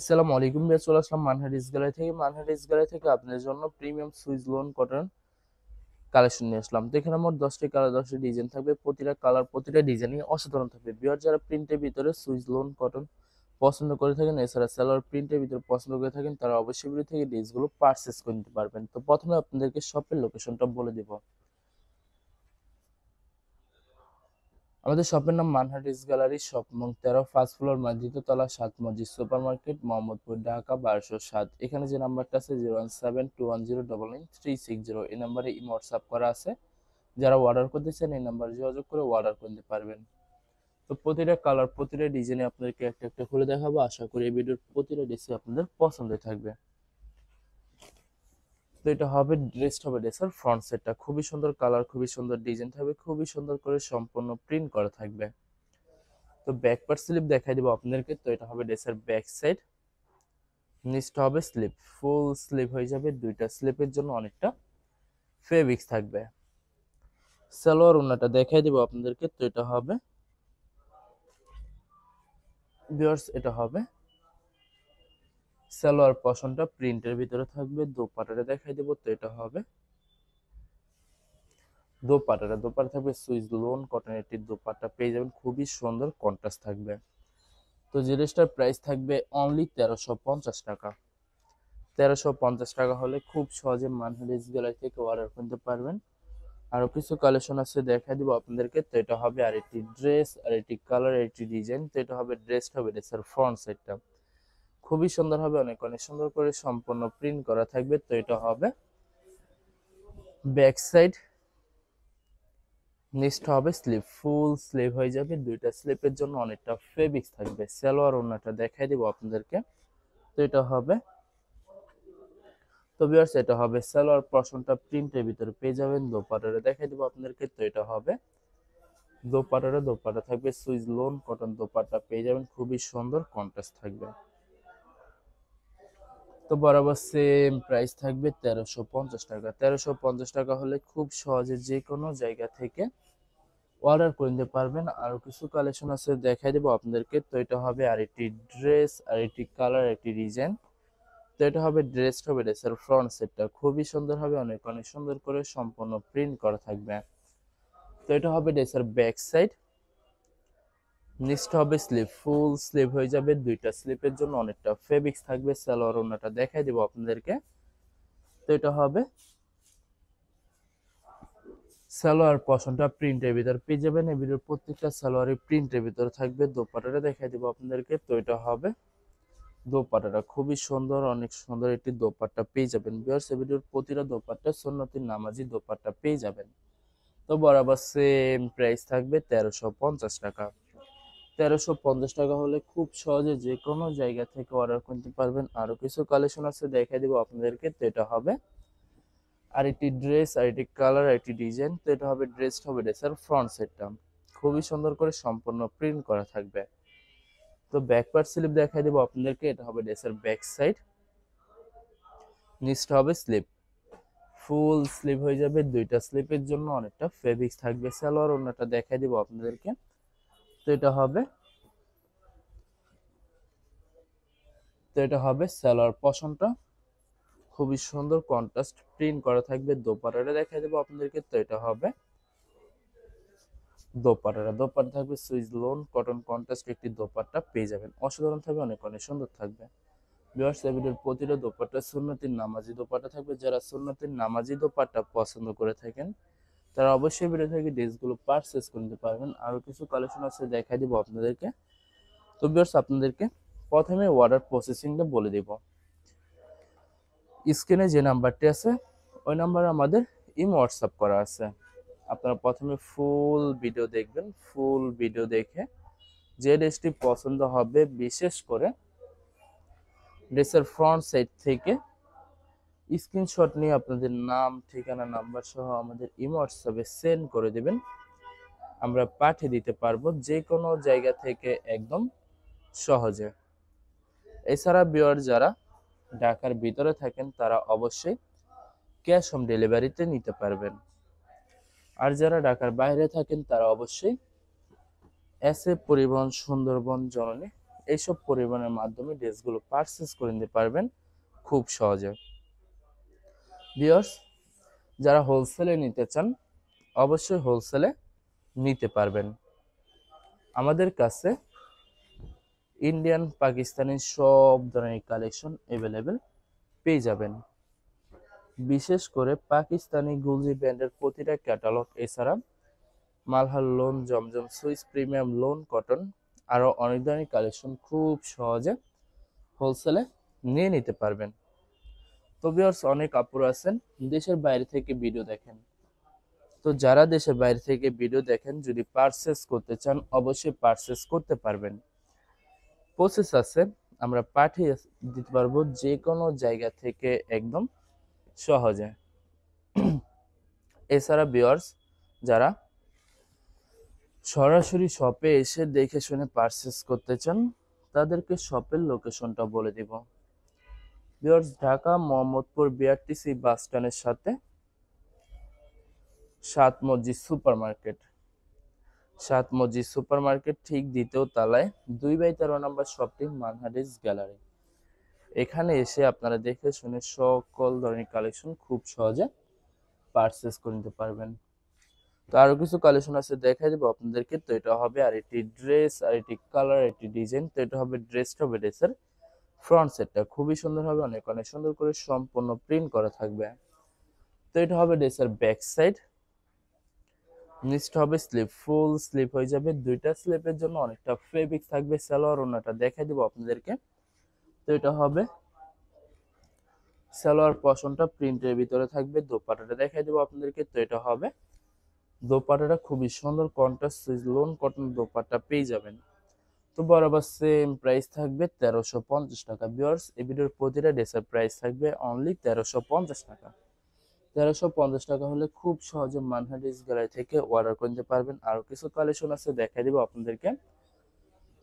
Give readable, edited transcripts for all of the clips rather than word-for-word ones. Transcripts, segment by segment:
আসসালামু আলাইকুম ভাই, চলে আসলাম মানহারিস গ্যালারি থেকে আপনাদের জন্য premium Swiss loan cotton collection নিয়ে আসলাম। তো এখানে মোট 10টি কালার 10টি ডিজাইন থাকবে, প্রতিটা কালার প্রতিটা ডিজাইনই অসাধারণ থাকবে। বিয়ার যারা প্রিন্টের ভিতরে সুইস লোন কটন পছন্দ করে থাকেন, এছাড়া সালোয়ার প্রিন্টের ভিতরে পছন্দ করে থাকেন, তারা অবশ্যই ভিডিও থেকে ড্রেসগুলো পারচেস করে নিতে পারবেন। তো প্রথমে আপনাদেরকে শপের লোকেশনটা বলে দিব। আমাদের শপের নাম মানহাটিস গ্যালারি, শপ নং 13, ফার্স্ট ফ্লোর, দ্বিতীয় তলা, 7 মসজিদ সুপার মার্কেট, মোহাম্মদপুর, ঢাকা 1207। এখানে যে নাম্বারটা আছে 01721099360, এই নাম্বারে ইমো হোয়াটসঅ্যাপ করা আছে। যারা অর্ডার করতে চান এই নাম্বারে যোগাযোগ করে অর্ডার করতে পারবেন। তো প্রতিটা কালার প্রতিটা ডিজাইনে আপনাদেরকে একটা একটা খুলে দেখাবো। আশা করি এই ভিডিওর প্রতিটা ডিজাইন আপনাদের পছন্দ থাকবে। তো এটা হবে ড্রেসের ফ্রন্ট সেটটা খুবই সুন্দর কালার, খুবই সুন্দর ডিজাইন থাকবে, খুবই সুন্দর করে সম্পূর্ণ প্রিন্ট করা থাকবে। তো ব্যাক পার্ট স্লিপ দেখাই দিব আপনাদেরকে। তো এটা হবে ড্রেসের ব্যাক সাইড, নিচটা হবে স্লিপ, ফুল স্লিপ হয়ে যাবে। দুইটা স্লিপের জন্য অনেকটা ফেব্রিক্স থাকবে। সালোয়ার ওন্নাটা দেখাই দিব আপনাদেরকে। তো এটা হবে ভিউয়ার্স, এটা হবে সালোয়ার পশনটা প্রিন্টের ভিতরে থাকবে। দোপাট্টাটা দেখাই দেব। তো এটা হবে দোপাট্টা থাকবে সুইস লোন কটনের একটি দোপাট্টা পেয়ে যাবেন, খুবই সুন্দর কন্ট্রাস্ট থাকবে। তো জিনিসটার প্রাইস থাকবে অনলি 1350 টাকা। 1350 টাকা হলে খুব সহজে মানহারিস গ্যালারি থেকে অর্ডার করতে পারবেন। আরো কিছু কালেকশন আছে, দেখা দিব আপনাদেরকে। তো এটা হবে আরেকটি ড্রেস, আরেকটি কালার, আরেকটি ডিজাইন। তো এটা হবে ড্রেসের ফ্রন্ট সাইডটা খুবই সুন্দর হবে, অনেক অনেক সুন্দর করে সম্পূর্ণ প্রিন্ট করা থাকবে। তো এটা হবে ব্যাক সাইড, নিচটা হবে স্লিপ, ফুল স্লিভ হয়ে যাবে। দুইটা স্লিপের জন্য অনেকটা ফেব্রিক্স থাকবে। সালোয়ার ওন্নাটা দেখাই দিব আপনাদেরকে। তো এটা হবে তো ভিউয়ার্স, এটা হবে সালোয়ার পশনটা প্রিন্টের ভিতরে পেয়ে যাবেন। দোপাট্টাটা দেখাই দিব আপনাদেরকে। তো এটা হবে দোপাট্টা থাকবে সুইস লোন কটন দোপাট্টা পেয়ে যাবেন, খুবই সুন্দর কন্ট্রাস্ট থাকবে। তো বরাবর সেম প্রাইস থাকবে 1350 টাকা। 1350 টাকা হলে খুব সহজে যে কোনো জায়গা থেকে অর্ডার করে নিতে পারবেন। আরো কিছু কালেকশন আছে, দেখাই দেবো আপনাদেরকে। তো এটা হবে আরেকটি ড্রেস, আরেকটি কালার, একটি ডিজাইন। তো এটা হবে ড্রেসের ফ্রন্ট সেটটা খুবই সুন্দর হবে, অনেক অনেক সুন্দর করে সম্পূর্ণ প্রিন্ট করা থাকবে। তো এটা হবে ড্রেসের ব্যাক সাইড, নিচটা হবে স্লিপ, ফুল স্লিভ হয়ে যাবে। দুইটা স্লিপের জন্য অনেকটা ফেব্রিক্স থাকবে। সালোয়ার ওন্নাটা দেখাই দিব আপনাদেরকে। তো এটা হবে সালোয়ার পশনটা প্রিন্টের ভিতর পেয়ে যাবেন। এই ভিডিওর প্রত্যেকটা সালোয়ারের প্রিন্টের ভিতরে থাকবে। দোপাট্টাটা দেখাই দিব আপনাদেরকে। তো এটা হবে দোপাট্টাটা খুবই সুন্দর, অনেক সুন্দর একটি দোপাট্টা পেয়ে যাবেন। ভিউয়ার্স, এই ভিডিওর প্রতিটা দোপাট্টা সুন্নতি নামাজি দোপাট্টা পেয়ে যাবেন। তো বরাবর সেম প্রাইস থাকবে 1350 টাকা। 1350 টাকা হলে খুব সহজে যে কোনো জায়গা থেকে অর্ডার করতে পারবেন। আরো কিছু কালেকশন আছে, দেখাই দিব আপনাদেরকে। তো এটা হবে আরেকটি ড্রেস, আরেকটি কালার, আরেকটি ডিজাইন। তো এটা হবে ড্রেসের ফ্রন্ট সাইডটা খুবই সুন্দর করে সম্পূর্ণ প্রিন্ট করা থাকবে। তো ব্যাক পার্ট স্লিপ দেখাই দিব আপনাদেরকে। এটা হবে ড্রেসের ব্যাক সাইড, নিচটা হবে স্লিপ, ফুল স্লিপ হয়ে যাবে। দুইটা স্লিপের জন্য অনেকটা ফেব্রিক্স থাকবে। সালোয়ার ওন্নাটা দেখাই দিব আপনাদেরকে। তো এটা হবে সালোয়ার পশনটা খুবই সুন্দর কন্ট্রাস্ট প্রিন্ট করা থাকবে। দোপাট্টাটা দেখাই দেবো আপনাদেরকে। তো এটা হবে দোপাট্টা থাকবে সুইস লোন কটন কন্ট্রাস্ট একটি দোপাট্টা পেয়ে যাবেন, অসাধারণ থাকবে, অনেক অনেক সুন্দর থাকবে। ভিউয়ার্স, এই ভিডিওর প্রতিটা দোপাট্টা সুন্নতির নামাজি দোপাট্টা থাকবে। যারা সুন্নতির নামাজি দোপাট্টা পছন্দ করে থাকেন তারা অবশ্যই ভিডিও থেকে ড্রেসগুলো পারচেজ করতে পারবেন। আরো কিছু কালেকশন আছে, দেখাই দিব আপনাদেরকে। তো ভিউয়ার্স, আপনাদেরকে প্রথমে অর্ডার প্রসেসিংটা বলে দিব। স্ক্রিনে যে নাম্বারটি আছে ওই নাম্বারে আমাদের হোয়াটসঅ্যাপ করা আছে। আপনারা প্রথমে ফুল ভিডিও দেখবেন, ফুল ভিডিও দেখে যে ড্রেসটি পছন্দ হবে, বিশেষ করে ড্রেসের ফ্রন্ট সাইড থেকে স্ক্রিনশট নিয়ে আপনাদের নাম, ঠিকানা, নাম্বার সহ আমাদের হোয়াটসঅ্যাপে সেন্ড করে দেবেন। আমরা পাঠিয়ে দিতে পারবো যে কোনো জায়গা থেকে একদম সহজে। এছাড়া ভিউয়ার যারা ঢাকার ভিতরে থাকেন তারা অবশ্যই ক্যাশ অন ডেলিভারিতে নিতে পারবেন। আর যারা ঢাকার বাইরে থাকেন তারা অবশ্যই এসএ পরিবহন সুন্দরবন জননী এইসব পরিবহনের মাধ্যমে ড্রেসগুলো পারচেস করে নিতে পারবেন খুব সহজে। ভিউয়ার্স, যারা হোলসেলে নিতে চান অবশ্যই হোলসেলে নিতে পারবেন। আমাদের কাছে ইন্ডিয়ান পাকিস্তানি সব ধরনের কালেকশন অ্যাভেলেবেল পেয়ে যাবেন। বিশেষ করে পাকিস্তানি গুলজি ব্র্যান্ডের প্রতিটা ক্যাটালগ, এছাড়া মালহার লোন, জমজম সুইস, প্রিমিয়াম লোন, কটন, আরও অনেক ধরনের কালেকশন খুব সহজে হোলসেলে নিয়ে নিতে পারবেন। তো ভিউয়ার্স, অনেক আপুরা আছেন দেশের বাইরে থেকে ভিডিও দেখেন। তো যারা দেশের বাইরে থেকে ভিডিও দেখেন, যদি পারচেস করতে চান অবশ্যই পারচেস করতে পারবেন। প্রসেস আছে, আমরা পাঠিয়ে দিতে পারবো যে কোনো জায়গা থেকে একদম সহজে। এছাড়া ভিউয়ার্স, যারা সরাসরি শপে এসে দেখে শুনে পারচেস করতে চান তাদেরকে শপের লোকেশনটা বলে দিব। ভিউয়ার্স, ঢাকা মোহাম্মদপুর বিআরটিসি বাস স্ট্যান্ডের সাথে সাত মসজিদ সুপার মার্কেট, সাত মসজিদ সুপার মার্কেট ঠিক দ্বিতীয় তলায় 2/13 নম্বর শপটি মানহাডিস গ্যালারি। এখানে এসে আপনারা দেখে শুনে সকল ধরনের কালেকশন খুব সহজে পারচেস করে নিতে পারবেন। তো আরো কিছু কালেকশন আছে, দেখাই দেবো আপনাদেরকে। তো এটা হবে আর একটি ড্রেস, আর একটি কালার, একটি ডিজাইন। তো এটা হবে ড্রেসটা হবে ড্রেসের ফ্রন্ট সেটটা খুবই সুন্দর হবে, অনেক অনেক সুন্দর করে সম্পূর্ণ প্রিন্ট করা থাকবে। তো এটা হবে ড্রেসের ব্যাক সাইড, নিচটা হবে স্লিপ, ফুল স্লিপ হয়ে যাবে। দুইটা স্লিপের জন্য অনেকটা ফেব্রিক থাকবে। সালোয়ার ওড়নাটা দেখাই দিব আপনাদেরকে। তো এটা হবে সালোয়ার পশনটা প্রিন্টের ভিতরে থাকবে। দোপাট্টাটা দেখাই দিব আপনাদেরকে। তো এটা হবে দোপাট্টাটা খুবই সুন্দর কন্ট্রাস্ট লোন কটন দোপাট্টা পেয়ে যাবেন। তো বরাবর সেম প্রাইস থাকবে 1350 টাকা। ভিউয়ার্স, এই ভিডিওর প্রতিটা ড্রেসের প্রাইস থাকবে অনলি 1350 টাকা। 1350 টাকা হলে খুব সহজে মানহাডিস গ্যালারি থেকে অর্ডার করে নিতে পারবেন। আরো কিছু কালেকশন আছে, দেখাই দিব আপনাদেরকে।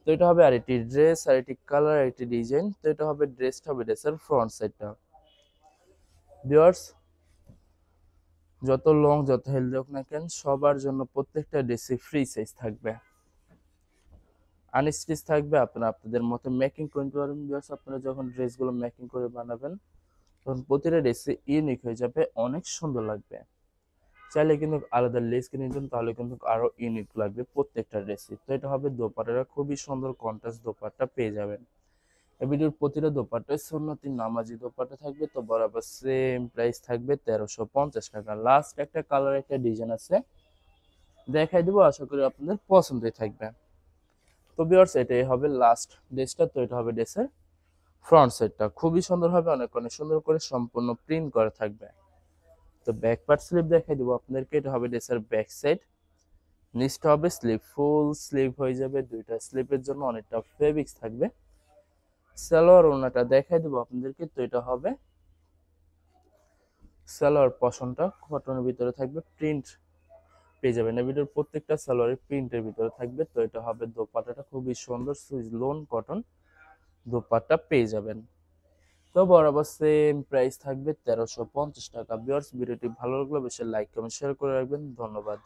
তো এটা হবে আরেকটি ড্রেস, আরেকটি কালার, আরেকটি ডিজাইন। তো এটা হবে ড্রেসটা হবে ড্রেসের ফ্রন্ট সাইডটা। ভিউয়ার্স, যত লং যত হেলদি হোক না কেন, সবার জন্য প্রত্যেকটা ড্রেসে ফ্রি সাইজ থাকবে, আনস্টিচ থাকবে। আপনারা আপনাদের মতো মেকিং করে নিতে পারবেন। ভিউয়ার্স, আপনারা যখন ড্রেসগুলো মেকিং করে বানাবেন তখন প্রতিটা ড্রেসে ইউনিক হয়ে যাবে, অনেক সুন্দর লাগবে। চাইলে কিন্তু আলাদা লেস কিনে নিতেন, তাহলে কিন্তু আরো ইউনিক লাগবে প্রত্যেকটা ড্রেসে। তো এটা হবে দোপাট্টাটা খুবই সুন্দর কন্ট্রাস্ট দোপাট্টা পেয়ে যাবেন। এই ভিডিওর প্রতিটা দোপাট্টায় সুন্নতি নামাজি দোপাট্টা থাকবে। তো বরাবর সেম প্রাইস থাকবে 1350 টাকা। লাস্ট একটা কালার, একটা ডিজাইন আছে, দেখাই দিব, আশা করি আপনাদের পছন্দই থাকবে। তো ভিউয়ার্স, এটাই হবে লাস্ট ড্রেসটা। তো এটা হবে ড্রেসের ফ্রন্ট সাইডটা খুবই সুন্দর হবে, অনেক অনেক সুন্দর করে সম্পূর্ণ প্রিন্ট করা থাকবে। তো ব্যাক পার্ট স্লিপ দেখাই দিব আপনাদেরকে। এটা হবে ড্রেসের ব্যাক সাইড, নিচটা হবে স্লিপ, ফুল স্লিপ হয়ে যাবে। দুইটা স্লিপের জন্য অনেকটা ফেব্রিক্স থাকবে। সালোয়ার ওড়নাটা দেখাই দিব আপনাদেরকে। তো এটা হবে সালোয়ার পশনটা কটনের ভিতরে থাকবে, প্রিন্ট পেয়ে যাবেন। এই ভিডিওর প্রত্যেকটা সালোয়ারের প্রিন্টের ভিতরে থাকবে। তো এটা হবে দোপাট্টাটা খুবই সুন্দর সুইস লোন কটন দোপাট্টা পেয়ে যাবেন। তো বরাবর সেম প্রাইস থাকবে 1350 টাকা। ভিউয়ার্স, ভিডিওটি ভালো লাগলে বেশি লাইক কমেন্ট শেয়ার করে রাখবেন। ধন্যবাদ।